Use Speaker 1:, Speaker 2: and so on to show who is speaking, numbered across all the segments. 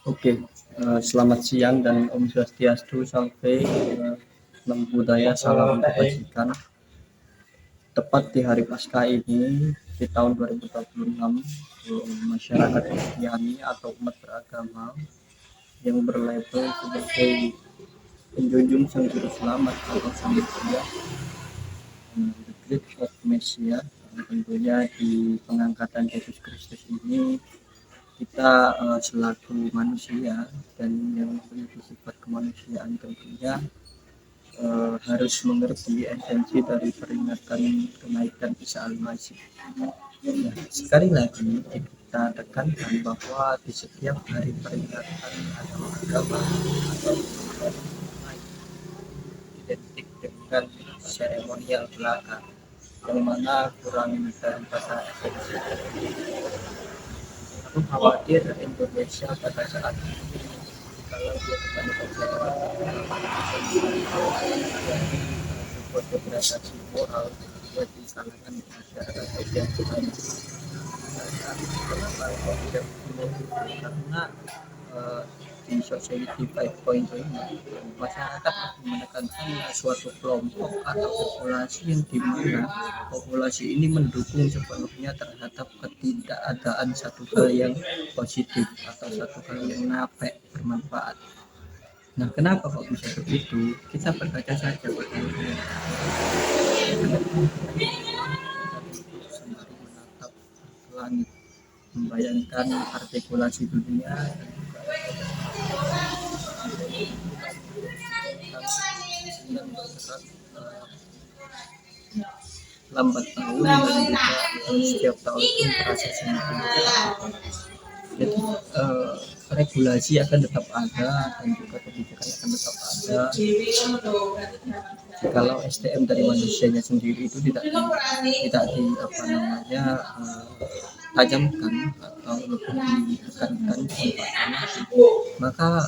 Speaker 1: Oke, selamat siang dan Om Swastiastu, Salam budaya, salam kebajikan. Tepat di hari Paskah ini, di tahun 2026, masyarakat Kristiani atau umat beragama yang berlabel sebagai penjunjung Sang Juru Selamat atau Sang Mesias, The Great of Messiah, tentunya di pengangkatan Yesus Kristus ini kita selaku manusia dan yang memiliki sifat kemanusiaan tentunya harus mengerti esensi dari peringatan kenaikan Isa Al-Masih. Nah, sekali lagi kita tekankan bahwa di setiap hari peringatan agama atau identik dengan seremonial belaka yang mana kurang dari bahasa esensi. Aku khawatir Indonesia pada saat ini kalau dia kebanyakan sebuah degradasi moral buat di kalangan masyarakat yang lain. Kenapa kok tidak karena di Society 5.0 ini masyarakat menekankan suatu kelompok atau populasi yang dimana populasi ini mendukung sepenuhnya terhadap ketidakadaan satu hal yang positif atau satu hal yang napek bermanfaat. Nah, kenapa kok bisa begitu? Kita berkaca saja pada sembari menatap langit, membayangkan artikulasi dunia dan juga lambat tahun dan juga setiap tahun pun terasa semakin dekat. Jadi regulasi akan tetap ada dan juga kebijakan akan tetap ada. Kalau SDM dari manusianya sendiri itu tidak tajamkan atau lebih ditekankan maka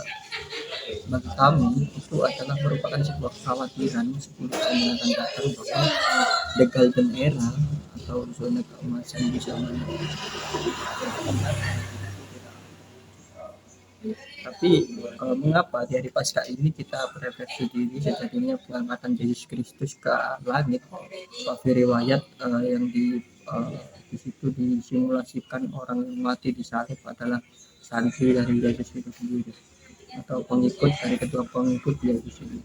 Speaker 1: bagi kami itu adalah merupakan sebuah kekhawatiran 10 tahun yang akan datang bahwa the golden era atau zona keemasan bisa tapi mengapa di hari Paskah ini kita berefleksi diri sejatinya pengangkatan Yesus Kristus ke langit, seperti riwayat yang di situ disimulasikan orang yang mati di salib adalah santri dari Yesus itu sendiri atau pengikut dari kedua pengikut Yesus ini.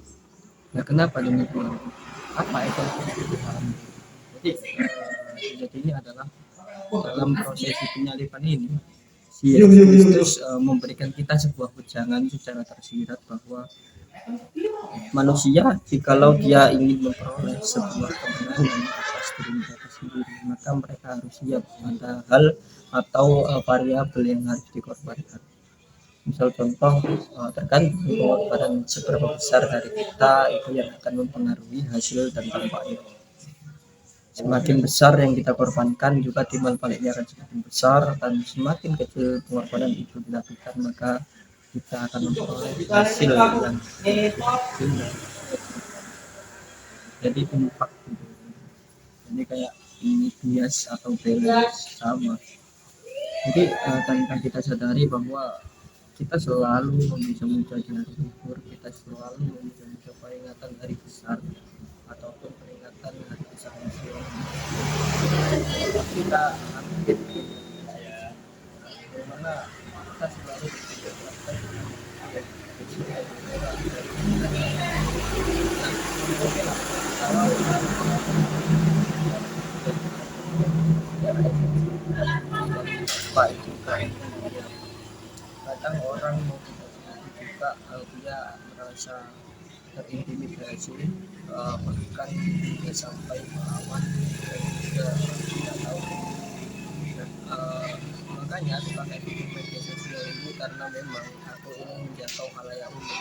Speaker 1: Nah, kenapa demikian? Apa esensi itu? Jadi sejatinya adalah dalam prosesi penyaliban ini si Yesus Kristus memberikan kita sebuah wejangan secara tersirat bahwa manusia jikalau dia ingin memperoleh sebuah kemenangan atas diri mereka sendiri maka mereka harus siap pada hal atau variabel yang harus dikorbankan. Misal contoh tergantung pengorbanan seberapa besar dari kita itu yang akan mempengaruhi hasil dan dampaknya. Semakin besar yang kita korbankan juga timbal baliknya akan semakin besar, dan semakin kecil pengorbanan itu dilakukan maka kita akan memperoleh hasil yang kecil. Jadi impak gitu. Jadi kayak ini bias atau balance sama. Jadi tanpa kita sadari bahwa kita selalu memuja-muja di hari libur, kita selalu memuja-muja peringatan hari besar ataupun peringatan hari besar nasional. Kita hampir bagaimana kita selalu kadang orang juga dia merasa terintimidasi bahkan dia sampai melawan dan juga tidak tahu. Makanya dipakai di media sosial ini karena memang aku ingin menjangkau halayak umum,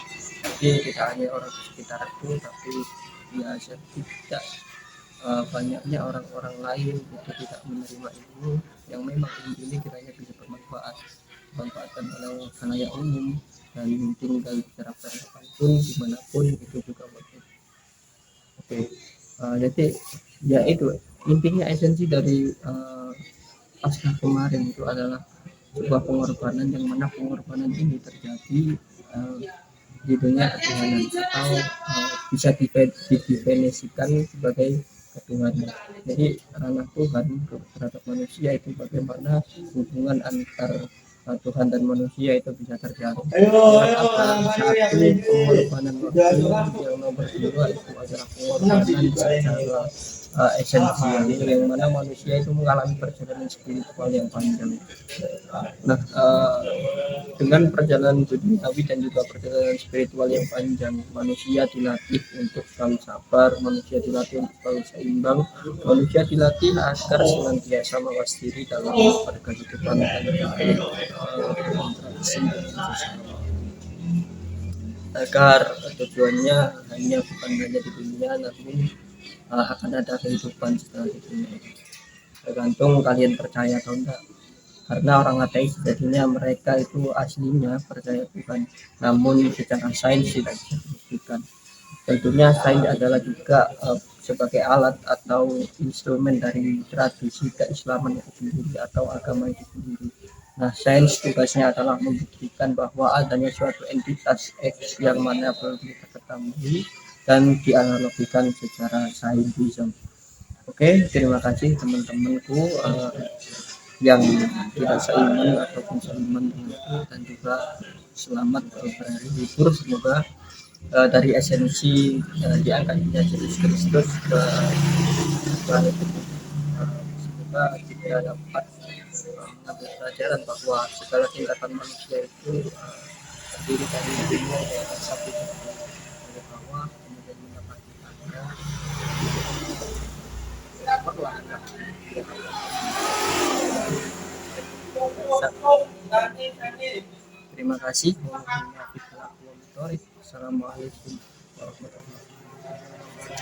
Speaker 1: jadi tidak hanya orang di sekitarku tapi ya tidak banyaknya orang-orang lain itu tidak menerima ilmu yang memang ini kiranya bisa manfaatkan oleh halayak umum dan tinggal diterapkan kapanpun dimanapun itu juga wajib. Oke, jadi ya itu intinya esensi dari Paskah kemarin itu adalah sebuah pengorbanan yang mana pengorbanan ini terjadi uh, di dunia ketuhanan atau bisa didefinisikan sebagai ketuhanan. Jadi ranah Tuhan terhadap manusia itu bagaimana hubungan antar Tuhan dan manusia itu bisa terjalin. Yang satu pengorbanan waktu, yang nomor dua itu adalah pengorbanan secara esensial, yang mana manusia itu mengalami perjalanan spiritual yang panjang. Nah, dengan perjalanan duniawi dan juga perjalanan spiritual yang panjang, manusia dilatih untuk selalu sabar, manusia dilatih untuk selalu seimbang, manusia dilatih agar senantiasa mawas diri dalam berkehidupan dan berinteraksi dengan sesama, agar tujuannya bukan hanya di dunia, namun akan ada kehidupan setelah di dunia. Tergantung kalian percaya atau enggak, karena orang ateis jadinya mereka itu aslinya percaya Tuhan, namun secara sains tidak bisa dibuktikan. Tentunya sains adalah juga sebagai alat atau instrumen dari tradisi keislaman itu sendiri atau agama itu sendiri. Nah, sains tugasnya adalah membuktikan bahwa adanya suatu entitas X yang mana belum kita ketahui dan dianalogikan secara saintisme. Oke, terima kasih teman-temanku yang tidak seiman ataupun seiman denganku, dan juga selamat berhari libur. Semoga dari esensi diangkatnya Yesus Kristus ke planet ini, semoga kita dapat mengambil pelajaran bahwa segala tingkatan manusia itu terdiri dari dunia dan satu dari bawah, kemudian mendapati tangga perlahan. Terima kasih. Assalamualaikum warahmatullahi wabarakatuh.